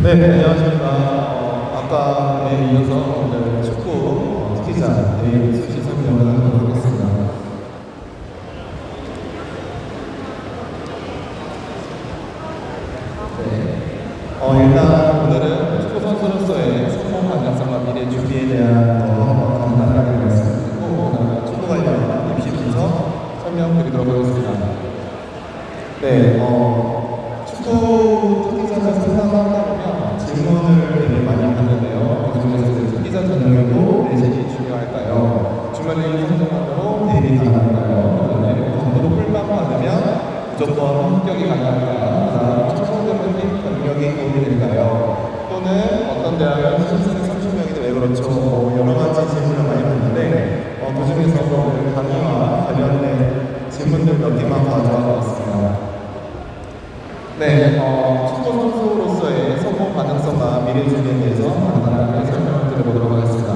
네, 안녕하십니까. 아까에 이어서 오늘 축구 특기자 대회 수시 설명을 하도록 하겠습니다. 네, 일단 오늘은 축구 선수로서의 성공 가능성과 미래 준비에 대한 한번 간단하게 말씀드리고 축구 관련 입시 분석 설명드리도록 하겠습니다. 네, 축구 특기자를 상담하다 보면 질문을 되게 많이 받는데요. 그중에서 특기자 전형도 내신이 중요할까요? 주말에 선정만으로 대입이 가능할까요? 그다음에 전부로 꿀만 받으면 무조건 합격이 가능할까요? 그다음 초등학교 경력이 도움이 될까요? 또는 어떤 대학은 신입생이 30명인데 왜 그렇죠? 여러 가지 질문을 많이 받는데 그중에서 오늘 강의와 관련된 질문들 몇 개만 가져와 봤습니다. 네, 축구 선수로서의 성공 가능성과 미래 준비에 대해서 간단하게 설명을 드려보도록 하겠습니다.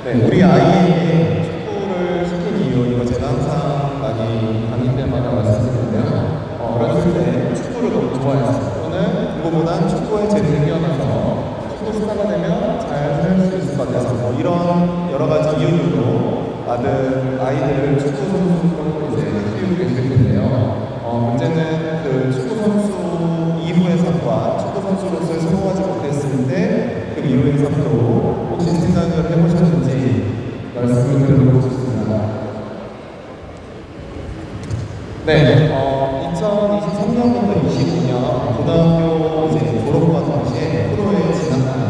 네, 우리 아이에게 축구를 시킨 이유, 이거 제가 항상 많이 강의 때마다 말씀드리는데요. 어렸을 때 축구를 너무 좋아했어요. 또는 공부보단 축구에 재능이 뛰어나서 축구 스타가 되면 잘 살 수 있을 것 같아서 이런 여러 가지 이유로 아이들을 축구 선수로 이제 키우고 계실 텐데요. 문제는 그 축구 선수 이후의 삶과 축구 선수로서 성공하지 못했을 때 그 이후의 삶도 혹시 생각을 해보셨는지 말씀을 드리고 싶습니다. 네, 2023년부터 25년 고등학교 이제 졸업과 동시에 프로에 진학하는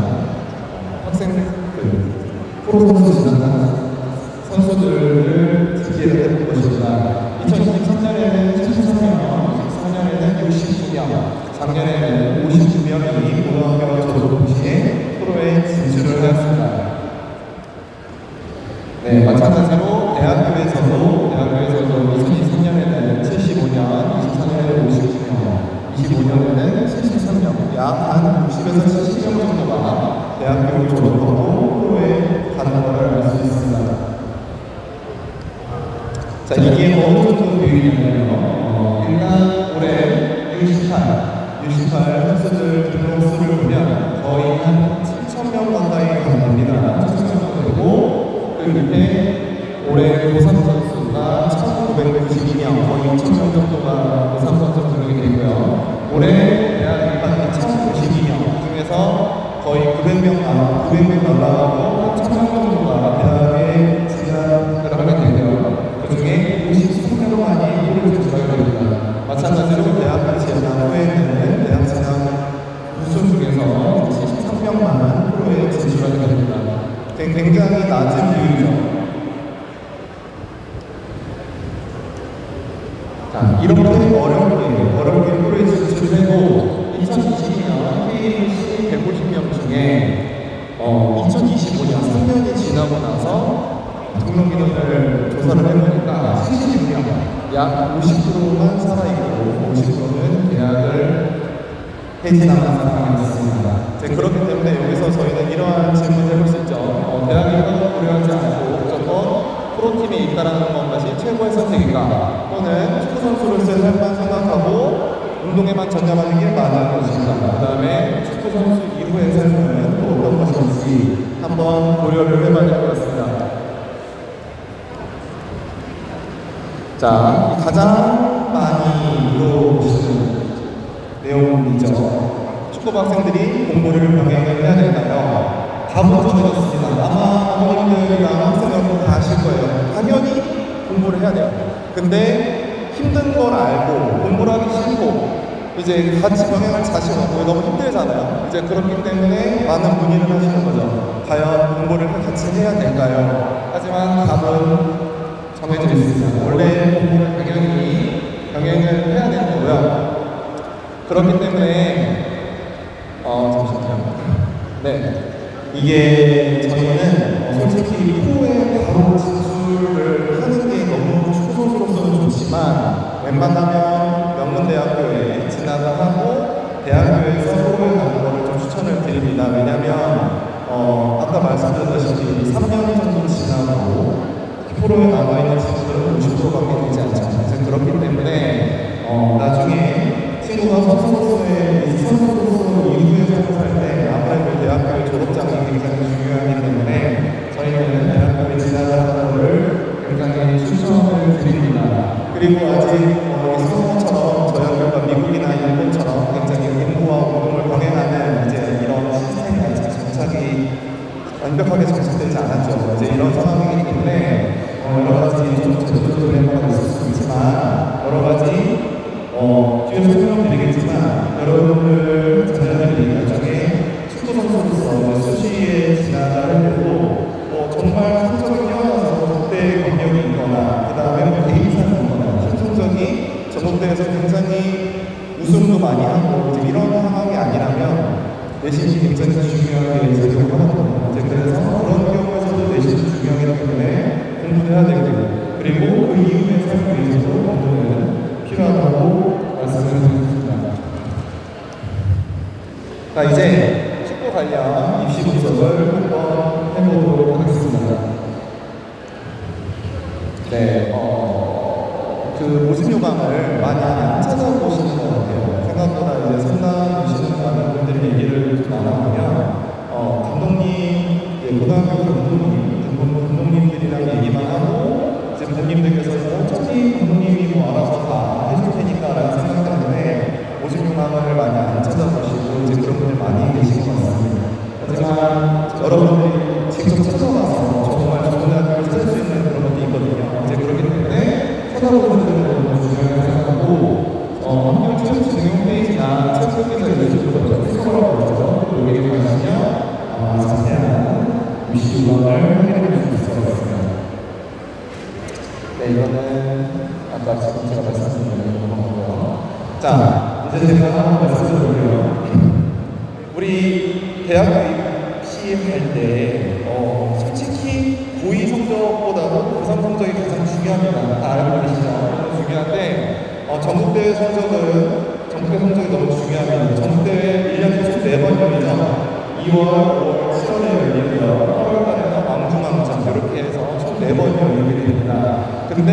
프로 선수 진학하는 선수들을 집계를 해볼 것입니다. 2023년에는 73명, 24년에는 69명, 작년에는 59명이 고등학교 졸업 동시에 프로에 진출을 하였습니다. 네, 마찬가지로 대학교에서도 2023년에는 75년, 24년에는 59명, 25년에는 73명, 약 한 60에서 70명 정도가 대학교를 졸업하고 프로에 가는 것을 알 수 있습니다. 자, 이게 어느 정도 비율이냐면요. 일단 올해 U18 선수들 등록수를 보면 거의 한 7,000명 가까이 됩니다. 7,000명 정도 되고, 그 밑에 올해 고3 선수가 1,992명, 거의 2,000명 정도가 고3 선수 등록이 되고요. 올해 대학 일반이 1,092명 중에서 거의 900명 날라가고 1,000명 정도가 대학에 진학을 하게 되고요. 그 중에 53명만이 프로에 진출하게 됩니다. 마찬가지로 대학을 진학 후에는 대학 진학 우수 중에서 73명만 프로에 진출하게 됩니다. 굉장히 낮은 비율이죠. 자, 이렇게 어렵게 프로에 진출해도 2022년 K리그 150명 중에 2025년 3년이 지나고 나서 등록 인원을 조사를 해보니까 76명, 약 50%만 살아있고 50%는 대학을 해지나간 상황이었습니다. 그렇기 때문에 여기서 저희는 이러한 질문을 해볼 수 있죠. 대학이 이런 고려하지 않고 무조건 프로팀에 있다라는 것이 최고의 선택인가? 또는 축구 선수로서의 삶만 생각하고 운동에만 전념하는 게 맞는 것인가? 그 다음에 축구 선수 이후의 삶은 또 어떤 것인지 한번 고려를 해봐야 될 것 같습니다. 자, 가장 많이 물어보시는 내용이죠. 축구부 학생들이 공부를 병행을 해야 될까요? 답은 정해졌습니다. 아마 어머님들이랑 학생 여러분 다 아실 거예요. 당연히 공부를 해야 돼요. 근데 힘든 걸 알고 공부를 하기 싫고 이제 같이 병행할 자신 없고 너무 힘들잖아요. 이제 그렇기 때문에 많은 문의를 하시는 거죠. 과연 공부를 같이 해야 될까요? 하지만 답은 정해드렸습니다. 원래 공부를 당연히 병행을 해야 되는 거고요. 그렇기 때문에 잠시만요. 네, 이게 저희는 솔직히 프로에 바로 진출을 하는 게 너무 축구 선수로서는 좋지만 웬만하면 명문대학교에 진학을 하고 대학교에서 프로에 가는 것을 좀 추천을 드립니다. 왜냐하면 아까 말씀드렸다시피 3년 정도 지나고 프로에 남아있는 친구들은 50%밖에 되지 않잖아요. 그렇기 때문에 나중에 친구가 선수로서의 완벽하게 정착되지 않았죠. 이제 이런 상황이기 때문에 여러 가지 좀 제도적인 해마가 있을 수 있지만 여러 가지 뒤에 설명드리겠지만 여러분들 자녀들이 나중에 축구 선수로서 수시에 지나갈 때도 정말 성적이 뛰어나서 국대 경력이 있거나 그 다음에 개인상이 있거나 신성적이 전국대회에서 굉장히 우승도 많이 하고 이제 이런 상황이 아니라면 내신이 굉장히 중요하게 작용을 하거든요. 그래서 그런 경우에서도 내신이 중요하기 때문에 공부를 해야 되고 그리고 그 이후의 삶을 위해서도 공부는 필요하다고 말씀을 드리겠습니다. 자, 이제 축구 관련 입시 분석을 한번 해보도록 하겠습니다. 네, 그 모집 요강을 많이 안 찾아보시는 것 같아요. 생각보다 이제 상담 많은 분들이 얘기를 좀 나눠보면 감독님, 고등학교 감독님들이랑 얘기만 하고 이제 부모님들께서 어차피 감독님이 뭐 알아서 다 해줄 테니까 라는 생각 때문에 모집 요강을 많이 안 찾아보시고 이제 그런 분들 많이 계신 것 같습니다. 하지만 여러분들이 직접 찾아와서 정말 좋은 대학교를 찾을 수 있는 그런 것도 있거든요. 이제 그렇기 때문에 찾아보는 분들은 너무 중요하게 생각하고 학교 취업진흥 홈페이지나 채팅에서 유튜브로 체크하라고 그러죠. 여기에 가시면 자세한 입시 요강을 확인해 볼 수 있을 것 같습니다. 네, 이거는 아까 지금 제가 말씀드린 거고요. 자, 이제 제가 한번 말씀드릴게요. 우리 대학 입시할 때 솔직히 고의 성적보다도 고삼 성적이 가장 중요합니다. 다 알고 계시죠? 중요한데 전국대회 성적이 너무 중요합니다. 전국대회 1년에 총 4번 열리죠. 2월, 5월, 7월에 열리고요. 8월달에는 왕중왕전 이렇게 해서 총 4번 열리게 됩니다. 근데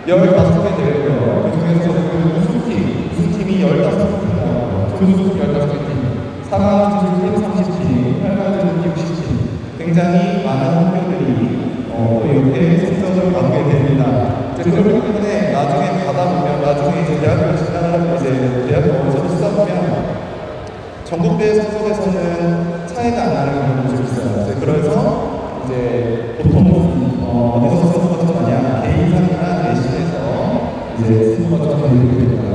15개 되고요. 그 중에서 우승팀이 15팀입니다. 조수팀 15팀, 4강 진출팀 30팀, 8강 진출팀 60팀. 굉장히 많은 학교들이 이렇게 성적을 받게 됩니다. 그렇기 때문에 나중에 가다 보면 나중에 이제 대학교 지나가면 이제 대학교에서 쓰다 보면 전국대회 성적에서는 차이가 안 나는 경우도 좀 있어요. 그래서 이제 보통 어디서 선수가 좀 많냐 개인상이나 내신에서 이제 선수가 좀 되게 됩니다.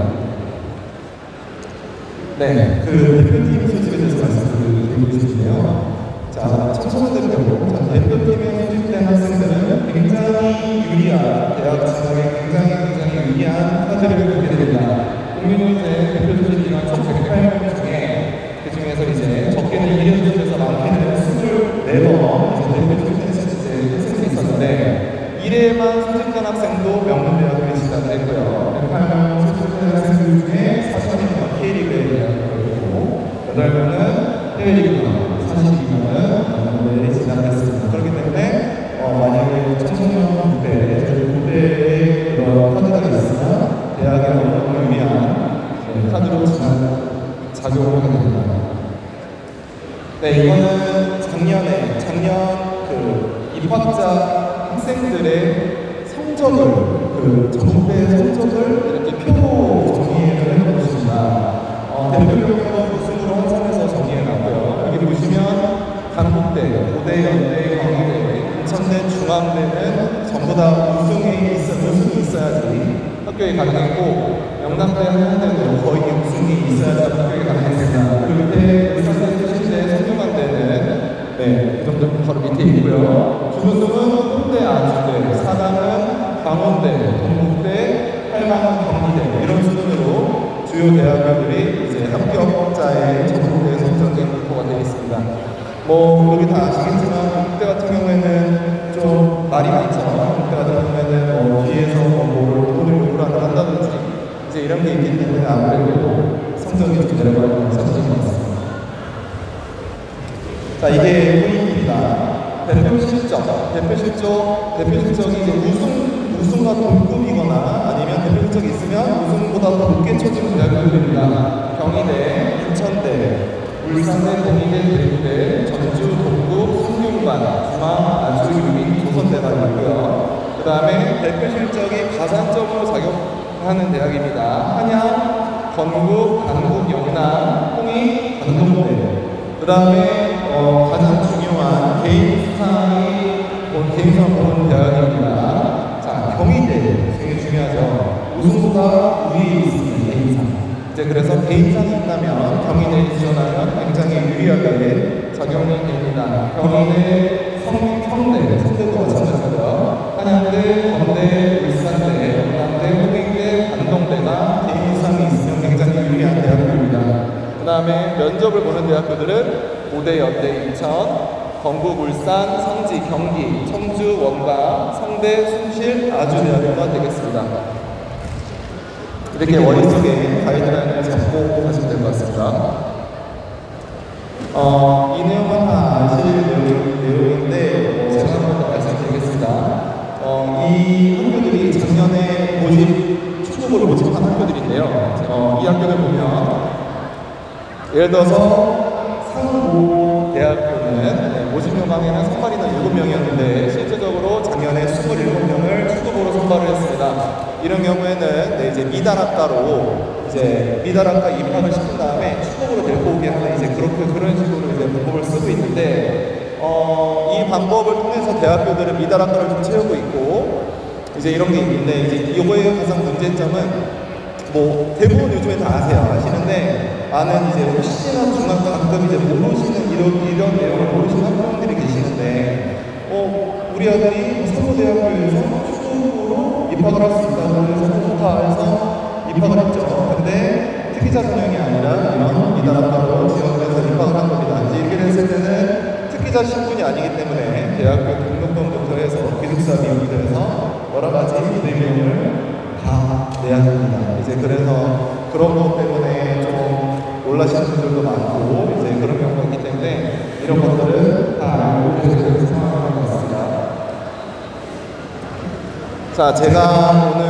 네, 그 대표팀 소집에 대해서 말씀드리고 싶은데요. 자, 청소년들은 대표팀에 소집된 학생들은 굉장히 유리한 대학 진학에 굉장히 유리한 카드를 갖게 됩니다. 국민훈세 대표 소집기간 총 108명 중에 그 중에서 이제 적게는 1회 소집에서 많게는 24번 대표 소집된 학생이 있었는데 1회만 소집된 학생도 명문대학교에 진학을 했고요. 108명 소집된 학생들 중에 40명은 K리그에 진학을 했고 8명은 해외리그 42명은 명문대에 진학했습니다. 그렇기 때문에 만약에 청소년 군대에 그런 카드가 있으면 대학에 너무 유리한 카드로 작용을 하게 됩니다. 네, 이거는 작년 그 입학자 학생들의 성적을 전국대 성적을 이렇게 표 정리를 해놓습니다. 대표적으로 우승으로 한산해서 정리해놨고요. 여기 보시면 강북대, 고대, 연대, 광희대, 인천대, 중앙대는 전부 다 우승이 있어야지 학교에 가능했고 영남대, 한양대도 거의 우승이 있어야지 학교에 가능했습니다. 그 밑에 의사대, 서신대, 성균관대는 네, 그 정도 바로 밑에 있고요. 준우승은 홍대, 아주대, 4강은 강원대, 동국대, 8강은 경희대 이런 수준으로 주요 대학교들이 이제 합격자의 전국대 성적이 발표가 되어 있습니다. 여기 다 아시겠지만 국대 같은 경우에는 좀 말이 많죠. 국대 같은 경우에는 뒤에서 돈을 요구를 한다든지 이제 이런 게 있기 때문에 아무래도 성적이 좀 내려가는 사실인 것 같습니다. 자, 이게 포인트입니다. 대표 실적이 이제 우승과 동급이거나 아니면 대표 실적이 있으면 우승보다 더 높게 쳐주는 대학교들입니다. 경희대, 인천대, 울산대, 동의대, 대구대, 전주, 동구, 성균관, 중앙, 아주, 유민, 조선대가 있고요. 그 다음에 대표 실적이 가산점으로 작용하는 대학입니다. 한양, 건국, 강북, 영남, 홍익, 관동대. 그 다음에 가장 중요한 그래서 개인상이 있다면 경희대에 지원하면 굉장히 유리하게 작용이 됩니다. 경희대, 성대도 마찬가지고요. 한양대, 건대, 울산대, 영남대, 홍익대, 안동대가 개인상이 있으면 굉장히 유리한 대학교입니다. 그 다음에 면접을 보는 대학교들은 고대, 연대, 인천, 건국, 울산, 성지, 경기, 청주, 원광, 성대, 숭실, 아주대학교가 되겠습니다. 이렇게 머릿속에 가이드라인을 잡고 가시면 될 것 같습니다. 이 내용은 다 아실 내용인데 제가 한번 말씀드리겠습니다. 이 학교들이 작년에 축구부를 모집한 학교들인데요. 이 학교를 보면 예를 들어서 상고 대학교는 모집 요강에는 선발인은 7명이었는데 실제적으로 작년에 27명을 축구부로 선발을 했습니다. 이런 경우에는 이제 미달학과 입학을 시킨 다음에 축구부로 데리고 오게 하는 그런 식으로 이제 방법을 쓰고 있는데 이 방법을 통해서 대학교들은 미달학과를 좀 채우고 있고 이제 이런 게 있는데 이제 이거의 가장 문제점은 대부분 요즘에 다 아시는데 많은 이제 혹시나 가끔 이제 모르시는 이런 내용을 모르시는 학부모들이 계시는데 우리 아들이 서울대학교에서 축구부로 입학을 할 수 있다고 해서 좋다해서 입학을 했죠. 근데 특기자 전형이 아니라 이런 미달학과로 지원을 해서 입학을 한 겁니다. 이제 이렇게 됐을 때는 특기자 신분이 아니기 때문에 대학교 등록금부터 해서 기숙사비부터 해서 여러 가지 비용을 다 내야 됩니다. 이제 그래서 그런 것 때문에 좀 놀라시는 분들도 많고 이제 그런 경우가 있기 때문에 이런 것들은 다 알고 계시는 상황인 것 같습니다. 자, 제가 오늘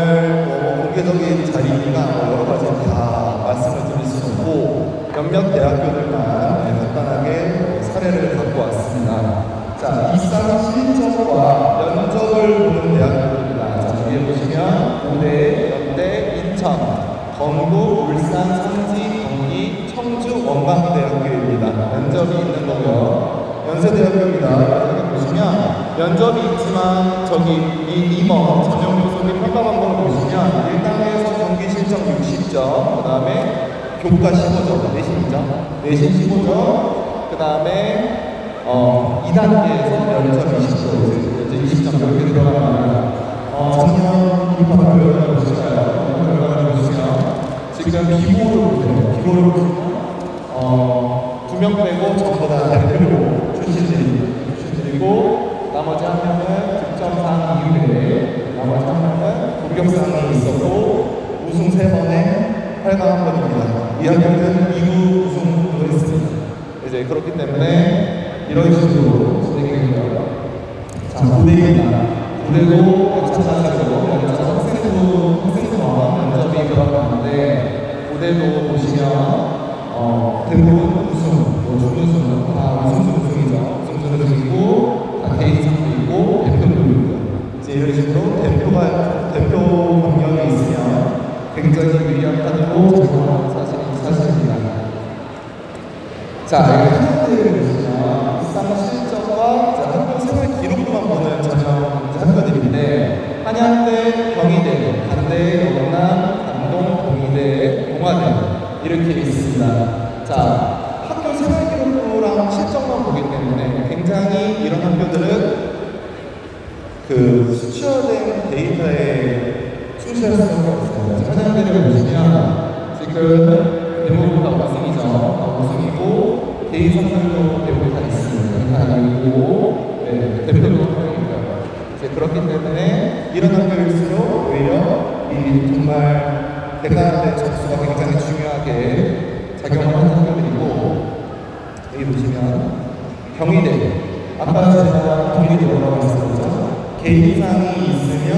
공개적인 자리니까 여러 가지 다 말씀을 드릴 수 없고 몇몇 대학교들만 간단하게 사례를 갖고 왔습니다. 자, 입상 실적과 면접을 보는 대학교들입니다. 자, 여기 보시면 고대, 연대, 인천, 건국, 울산, 성지, 경기, 청주, 원광대학교입니다. 면접이 있는 거고요. 연세대학교입니다. 여기 보시면 면접이 있지만 이 임원 전형 요소의 평가 방법을 보시면 1단계에서 경기 실적 60점, 그 다음에 교과 15점, 내신 15점, 그 다음에 2단계에서 면접 20점, 이제 20점 이렇게 들어가면 작년 입학 결과를 보실까요? 결과를 보시면 지금 기고를 보시면 2명 빼고 전부 다 대표 출신들이고 나머지 한 명은 득점상 이후에 나머지 한 명은 공격상이 있었고 우승 3번에 8강 한 번입니다. 이 학교는 2구 우승도 했습니다. 이제 그렇기 때문에 이런 식으로 진행되고요. 자, 고대입니다. 고대도 마찬가지로 학생부와 면접이 들어가는데 고대도 보시면 대부분 우승, 준우승은 다 우승이죠. 우승이고 다 개인상도 있고 대표도 있고 이제 이런 식으로 대표 경력이 있으면 굉장히 유리한 카드로 작용하는 사실입니다. 자, 한양대를 보시면 입상 실적과 학교 생활 기록부만 보는 전형 학교들인데 한양대, 경희대, 단대, 영남, 단동, 동의대, 동아대 이렇게 있습니다. 자, 학교 생활 기록부랑 실적만 보기 때문에 굉장히 이런 학교들은 수치화된 데이터에 충실할 수밖에 없습니다. 한양대를 보시면 지금 대부분 다 우승이고 개인 성적도 대부분 다 있습니다. 다 있고 대표도 학교이고요. 이제 그렇기 때문에 이런 학교일수록 오히려 정말 대단한 점수가 굉장히 중요하게 작용하는 학교들이고 여기 보시면 경희대 아까 제가 경희대 뭐라고 했었죠? 개인상이 있으면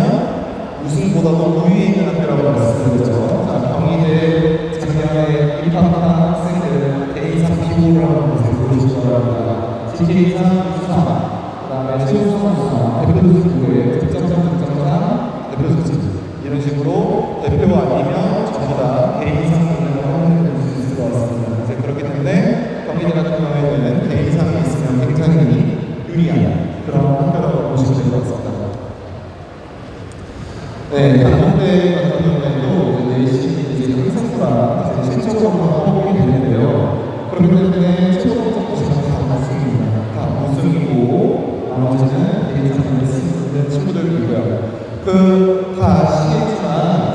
우승보다도 우위에 있는 학교라고 말씀드렸죠. 자, 경희대 작년에 입학한 학생들 개인상 기고를 한번 보시기 바랍니다. GK상 우수상, 그 다음에 최우수상 우수상, 대표소집부의 득점상, 대표소집 이런 식으로 대표 아니면 전부 다 개인상 있는 걸 확인해 볼 수 있을 것 같습니다. 이제 그렇기 때문에 경희대 같은 경우에는 개인상이 있으면 굉장히 유리한 그런 학교라고 보시면 될 것 같습니다. 네, 단동대 같은 경우에도 내신 학생부랑 신청을 그렇기 때문에 최고 성적 보시면 다 우승입니다. 다 우승이고 나머지는 개인 상품을 쓰는 친구들이고요. 다 아시겠지만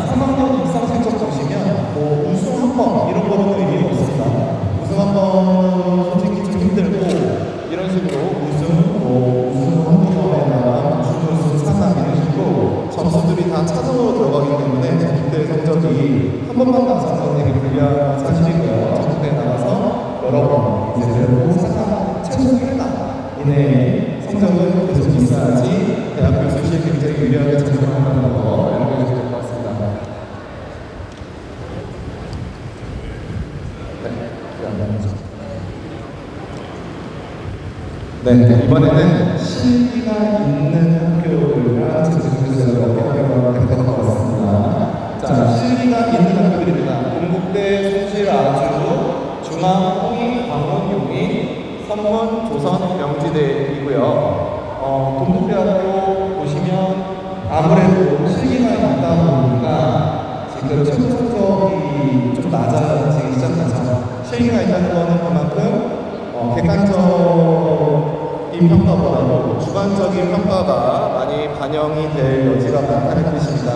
3학년 입상 성적 보시면 뭐 우승 한 번 이런 거는 의미가 없습니다. 우승 한 번은 솔직히 좀 힘들고 이런 식으로 우승 한두 번에다가 준우승, 상상 이런 식으로 점수들이 다 차등으로 들어가기 때문에 전국대 성적이 한 번만 나서는 건 되게 불리한 사실이고요. 전국대에 나가서 여러 번 이제 그래도 상상 최소 8단 이내의 성적은 계속 있어야지 대학교 수시에 굉장히 유리하게 적용한다는 거 알고 계실 것 같습니다. 네, 이번에는 실기가 있는 학교들과 제주도에서 해볼 것 같습니다. 자, 실기가 있는 학교들입니다. 동국대, 숭실, 아주, 중앙, 홍익, 광원, 용인, 선문, 조선, 명지대이고요. 동국대학교 보시면 아무래도 실기가 있다 보니까 지금 최고 성적이 좀 낮아지기 시작하죠. 실기가 있다는 거는 그만큼 객관적인 평가보다도 주관적인 평가가 많이 반영이 될 여지가 많다는 뜻입니다.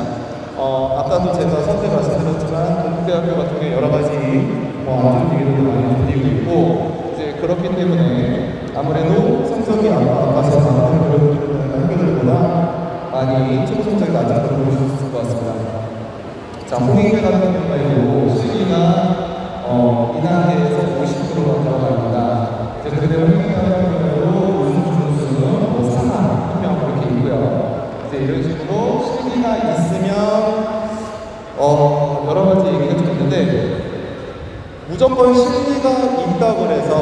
아까도 제가 선때 말씀드렸지만 동국대학교 같은 경우 여러 가지 안 좋은 얘기도 많이 들리고 있고 이제 그렇기 때문에 아무래도 성적이 아까서 많은 학교들보다 많이 최고 성적이 낮은 걸 보실 수 있을 것 같습니다. 자, 홍익대 같은 경우에도 실기가 2단계에서 50%가 들어갑니다. 이제 그대로 홍익대 같은 경우에도 우승, 준우승은 뭐 3만 1명 그렇게 있고요. 이제 이런 식으로 실기가 있으면 여러 가지 얘기가 좀 있는데 무조건 실기가 있다고 해서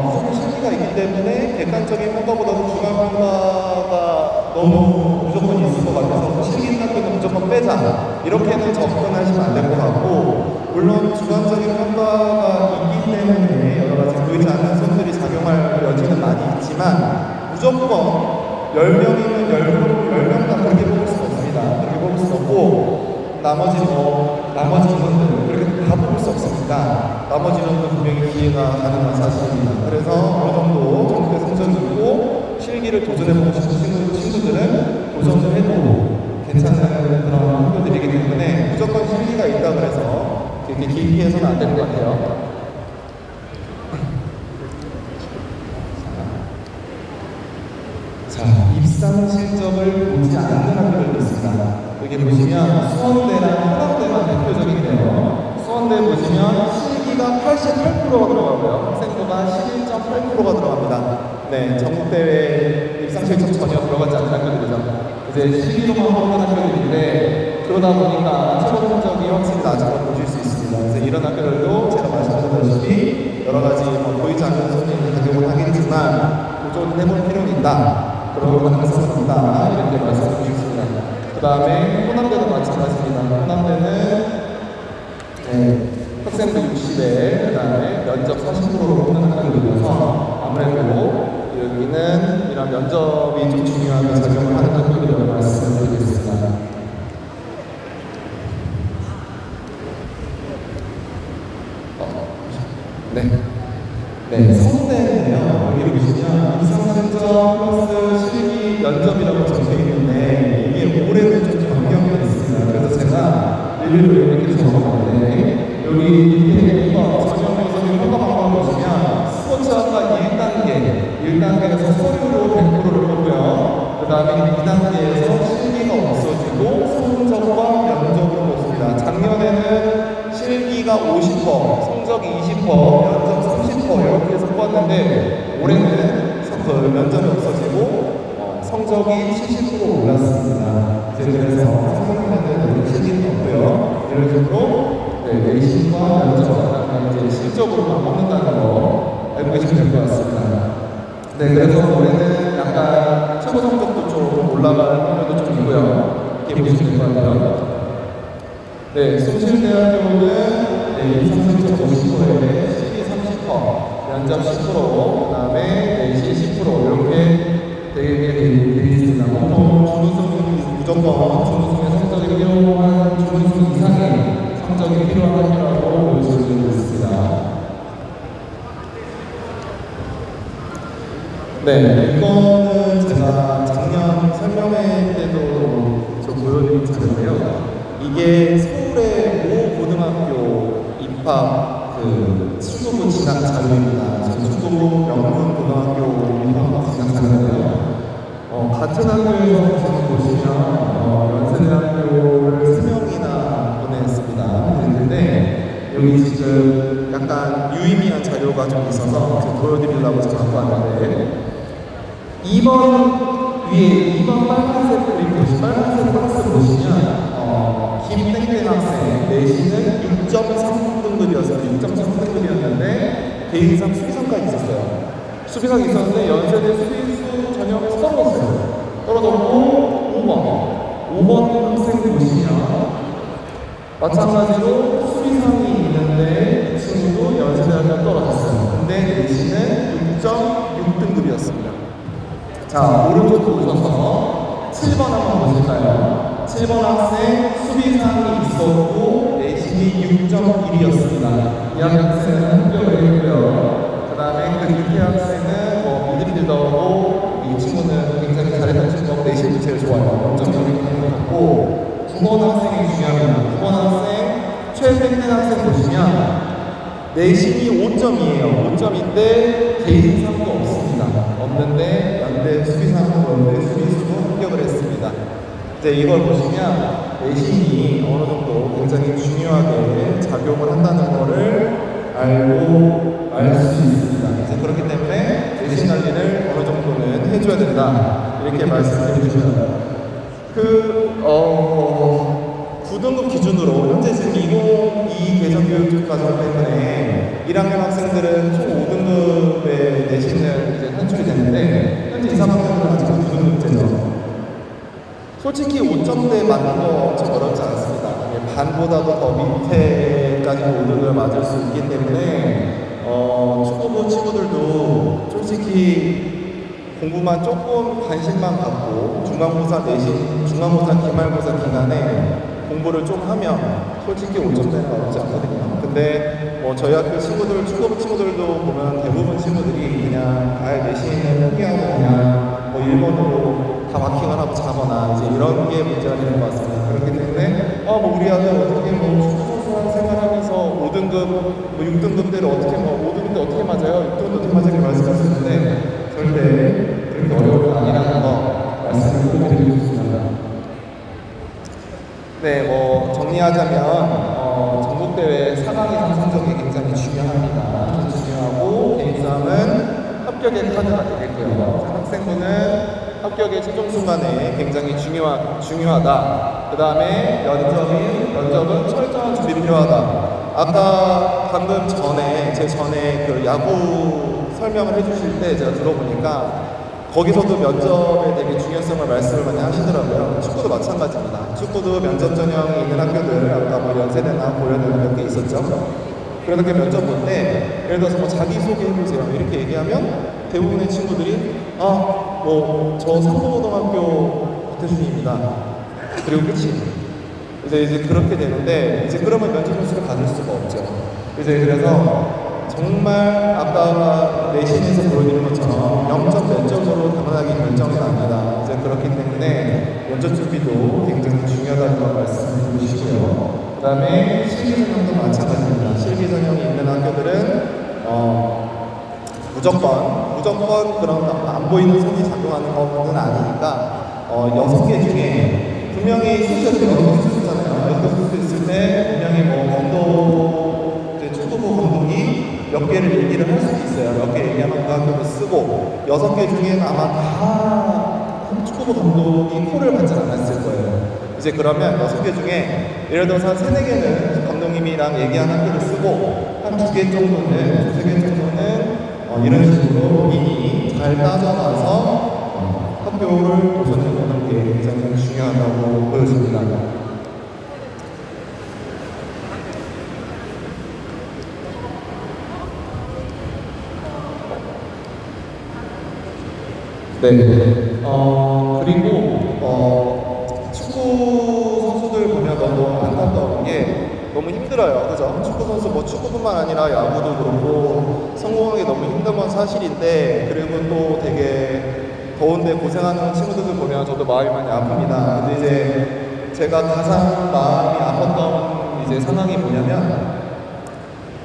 무조건 실기가 있기 때문에 객관적인 평가보다도 주관 평가가 너무 무조건 있을 것 같아서 실기 있는 학교는 무조건 빼자 이렇게는 접근하시면 안 될 것 같고 물론 주관적인 평가가 있기 때문에 여러 가지 보이지 않는 손들이 작용할 여지는 많이 있지만 무조건 10명이면 10명 다 그렇게 뽑을 수는 없습니다. 그렇게 뽑을 수는 없고 나머지 인원들은 그렇게 다 뽑을 수 없으니까 나머지 인원들은 분명히 기회가 가능한 사실입니다. 그래서 어느 정도 전국대 성적이 있고 실기를 도전해보고 싶은 친구들은 도전을 해도 괜찮은 그런 학교들이기 때문에 무조건 실기가 있다고 해서 이렇게 기피해서는 안 될 것 같아요. 자, 입상 실적을 보지 않는 학교들도 있습니다. 여기 보시면 수원대랑 호남대만 대표적인데요. 수원대 보시면 실기가 88%가 들어가고요. 학생부가 11.8%가 들어갑니다. 네, 전국대회 입상 실적 전혀 들어가지 않는 학교들이죠. 이제 실기로만 뽑는 학교들인데 그러다 보니까 최고 성적이 확실히 낮은 걸 보실 수 있습니다. 그래서 이런 학교들도 제가 말씀드렸다시피 여러 가지 보이지 않는 손님이 작용을 하겠지만 도전을 해볼 필요는 있다. 그런 가능성은 있다. 이렇게 말씀을 주셨습니다. 그 다음에 호남대도 마찬가지입니다. 호남대는 학생부 60에 그 다음에 면접 40%로 뽑는 학교들이어서 아무래도 여기는 이런 면접이 좀 중요하게 작용을 하는 학교들이라고 말씀을 드리겠습니다. 네, 성대는요, 여기 보시면 입상 실적 플러스 실기 면접이라고 적혀 있는데 이게 올해는 좀 변경이 있습니다. 그래서 제가 일일이 이렇게 적어봤는데 여기 밑에 1번 전형에서 평가 방법 보시면 스포츠학과 1단계에서 서류로 100%를 뽑고요. 그 다음에 2단계에서 실기가 없어지고 성적과 면접으로 뽑습니다. 작년에는 실기가 50%, 성적이 20%, 면접 30% 이렇게 해서 뽑았는데 올해는 면접이 없어지고 성적이 70% 올랐습니다. 이제 그래서 성적에는 실기는 없고요. 이런 식으로 내신과 면접, 이제 실적으로만 뽑는다는 거 알고 계시면 될 것 같습니다. 네, 그래서 올해는 약간 최고 성적도 좀 올라갈 확률도 좀 있고요. 이렇게 보시면 될 것 같아요. 네, 숭실대학교는 입상 성적 50%에 실기 30%, 면접 10%, 그 다음에 내신 10% 이렇게 되게 있습니다. 보통 준우승 무조건 준우승의 성적이 필요한 준우승 이상의 성적이 필요한 학교라고 보여지고 있습니다. 네, 이거는 제가 작년 설명회 때도 좀 보여드린 자료인데요. 이게 서울의 모 고등학교 입학 친구분 진학 자료입니다. 전국고 명문 고등학교 입학 진학 자료인데요. 같은 학교에서 보시면 연세대학교를 3명이나 보냈습니다. 그랬는데 여기 지금 약간 유의미한 자료가 좀 있어서 지금 보여드리려고 제가 갖고 왔는데 2번 위에 2번 빨간색 빨간색 박스 보시면 김땡땡 학생 내신은 6.3등급이었어요. 6.3등급이었는데 개인상 수비상까지 있었어요. 수비상이 있었는데 연세대 수비수 전형에서 떨어졌어요. 떨어졌고 5번 학생 보시면 마찬가지로 수비상이 있는데 이 친구도 연세대학교 떨어졌어요. 근데 내신은 6.6등급이었습니다. 자, 오른쪽으로 오셔서 7번 한번 보실까요? 7번 학생 수비상이 있었고 내신이 6.1이었습니다. 이 학생은 합격을 했고요. 그 다음에 그 밑에 학생은 미드필더고 이 친구는 굉장히 잘했던 친구고 내신도 제일 좋아요. 0.1을 갖고 9번 학생이 중요합니다. 9번 학생 최백된 학생 보시면 내신이 5점이에요. 5점인데 개인상도 없습니다. 없는데 연대 수비상도 연대 수비수도 합격을 했습니다. 이제 이걸 보시면 내신이 어느 정도 굉장히 중요하게 작용을 한다는 거를 알고 알 수 있습니다. 그래서 그렇기 때문에 내신 관리를 어느 정도는 해줘야 된다. 이렇게 말씀드리면 9등급 기준으로 현재 지금 2022 개정교육 과정 때문에 1학년 학생들은 총 5등급의 내신을 이제 산출이 되는데 현재 2, 3학년들은 아직 9등급제죠. 솔직히 5점대 맞는 거 엄청 어렵지 않습니다. 반보다도 더 밑에까지 5등급을 맞을 수 있기 때문에 축구부 친구들도 솔직히 공부만 조금 관심만 갖고 중간고사 내신, 중간고사 기말고사 기간에 공부를 좀 하면 솔직히 5점대는 어렵지 않거든요. 근데 저희 학교 친구들, 축구부 친구들도 보면 대부분 친구들이 그냥 아예 내신을 포기하고 그냥 1번으로 다 마킹을 하고 자거나 이제 이런 게 문제가 되는 것 같습니다. 그렇기 때문에 우리 아들 어떻게 축구 선수 생활하면서 5등급, 6등급대를 어떻게 5등급대 어떻게 맞아요? 6등급대 어떻게 맞아요? 말씀하시는데 절대 그렇게 어려운 건 아니라는 거 말씀을 드리고 싶습니다. 네, 정리하자면 전국대회 4강 이상 성적이 굉장히 중요합니다. 중요하고 개인상은 합격의 카드가 되겠고요. 학생부는 합격의 최종 순간에 굉장히 중요하다. 그 다음에 면접은 철저한 준비 필요하다. 아까 방금 제 전에 그 야구 설명을 해주실 때 제가 들어보니까 거기서도 면접에 되게 중요성을 말씀을 많이 하시더라고요. 축구도 마찬가지입니다. 축구도 면접 전형이 있는 학교들 아까 연세대나 고려대나 몇 개 있었죠. 그렇게 면접 볼 때 예를 들어서 자기소개 해보세요 이렇게 얘기하면 대부분의 친구들이 저 상고고등학교 박태준입니다. 그리고 끝이 이제 그렇게 되는데 이제 그러면 면접 점수를 받을 수가 없죠. 그래서 정말 아까 내신에서 보여드린 것처럼 0점 몇 점으로 당연하게 결정이 납니다. 이제 그렇기 때문에 면접 준비도 굉장히 중요하다는 걸 말씀을 드리시고요. 그 다음에 실기전형도 마찬가지입니다. 실기전형이 있는 학교들은 무조건 그런 안 보이는 손이 작용하는 것은 아니니까 6개 중에 분명히 수시가 여러 개 있었잖아요. 여러 개 수시 있을 때 분명히 축구부 감독이 몇 개를 얘기를 할 수도 있어요. 몇 개 얘기하면 그 학교를 쓰고 6개 중에는 아마 다 축구부 감독이 콜을 받지 않았을 거예요. 이제 그러면 6개 중에 예를 들어서 한 3, 4개는 감독님이랑 얘기한 학교를 쓰고 한 2개 정도는, 2개 정도는 이런 식으로 미리 잘 따져놔서 학교를 도전해보는 게 굉장히 중요하다고 보여집니다. 네. 그리고 축구 선수들 보면 너무 안타까운 게 너무 힘들어요. 그죠? 축구 선수 축구뿐만 아니라 야구도 그렇고 성공하기 너무 힘든 건 사실인데, 그리고 또 되게 더운데 고생하는 친구들을 보면 저도 마음이 많이 아픕니다. 근데 이제 제가 가장 마음이 아팠던 이제 상황이 뭐냐면,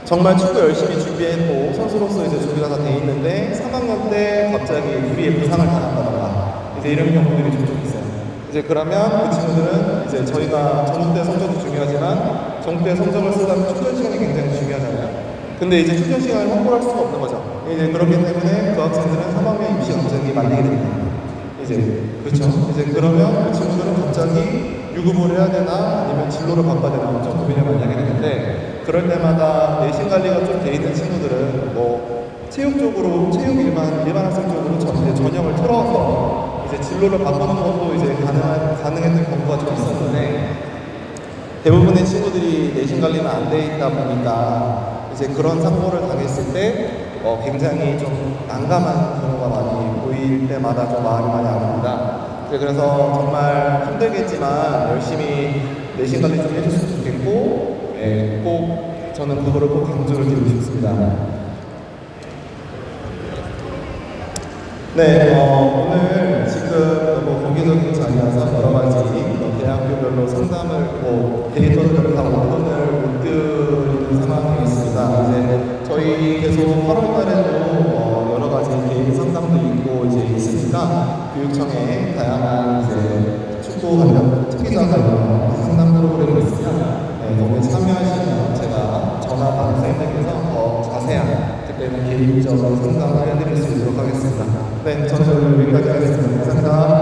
정말 축구 열심히 준비했고 선수로서 이제 준비가 다 돼 있는데 3학년 때 갑자기 우리의 부상을 당한다던가 이제 이런 경우들이 종종 있어요. 이제 그러면 그 친구들은 이제 저희가 전국대 성적도 중요하지만 전국대 성적을 쓰려면 출전 시간이 굉장히 중요하잖아요. 근데 이제 출전 시간을 확보할 수가 없는 거죠. 이제 그렇기 때문에 그 학생들은 3학년 입시 검정이 말리게 됩니다. 이제 그렇죠. 이제 그러면 그 친구들은 갑자기 유급을 해야 되나 아니면 진로를 바꿔야 되나 엄청 고민을 많이 하게 되는데, 그럴 때마다 내신 관리가 좀 돼 있는 친구들은 뭐 체육 일반 학생 쪽으로 이제 전형을 틀어서 이제 진로를 바꾸는 것도 이제 가능했던 경우가 좀 있었는데, 대부분의 친구들이 내신 관리는 안 돼 있다 보니까 이제 그런 사고를 당했을 때 굉장히 좀 난감한 경우가 많이 보일 때마다 좀 마음이 많이 아픕니다. 그래서 정말 힘들겠지만 열심히 내신 관리 좀 해줬으면 좋겠고, 꼭 저는 그거를 꼭 강조를 드리고 싶습니다. 네, 오늘 지금 너무 공개적인 자리라서 여러 가지 대학교별로 상담을 데이터를 다 오픈을 못 드리는 상황이 있습니다. 이제 저희 계속 8월 달에도 여러 가지 개인 상담도 있고 이제 있으니까 교육청에 다양한 이제 축구 관련 특기자 관련 상담 프로그램이 있으면 거기에 참여하시면 제가 전화 받은 선생님께서 더 자세한 그때는 개인적으로 상담을 해드릴 수 있도록 하겠습니다. 네, 저는 여기까지 하겠습니다. 감사합니다.